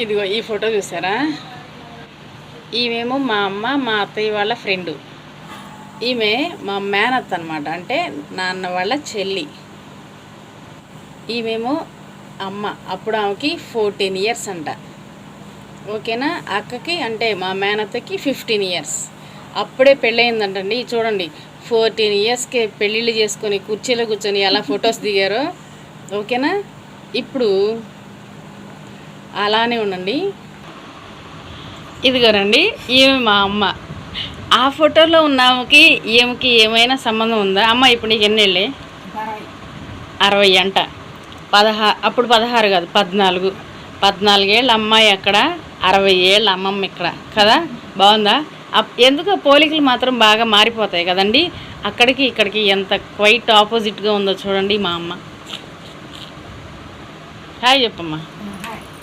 ఇదిగో ఈ ఫోటో చూసారా? ఈమెమో మా అమ్మ మా అత్తయ్య వాళ్ళ ఫ్రెండు. ఈమె మా మేనత్త అనమాట, అంటే నాన్న వాళ్ళ చెల్లి. ఈమెమో అమ్మ. అప్పుడు ఆమెకి 14 ఇయర్స్ అంట. ఓకేనా? అక్కకి అంటే మా మేనత్తకి 15 ఇయర్స్. అప్పుడే పెళ్ళయిందంటండి. చూడండి, 14 ఇయర్స్కే పెళ్ళిళ్ళు చేసుకొని కుర్చీలో కూర్చొని ఎలా ఫొటోస్ దిగారో. ఓకేనా? ఇప్పుడు అలానే ఉండండి. ఇదిగోనండి, ఈమె మా అమ్మ. ఆ ఫోటోలో ఉన్న ఆమెకి ఈమెకి ఏమైనా సంబంధం ఉందా? అమ్మ ఇప్పుడు నీకు ఎన్ని ఏళ్ళే? 60 అంట. అప్పుడు 16 కాదు, 14 ఏళ్ళ అమ్మాయి అక్కడ, 60 ఏళ్ళ అమ్మమ్మ ఇక్కడ కదా. బాగుందా? ఎందుకో పోలికలు మాత్రం బాగా మారిపోతాయి కదండి. అక్కడికి ఇక్కడికి ఎంత క్వైట్ ఆపోజిట్గా ఉందో చూడండి మా అమ్మ. హాయ్ చెప్పమ్మా.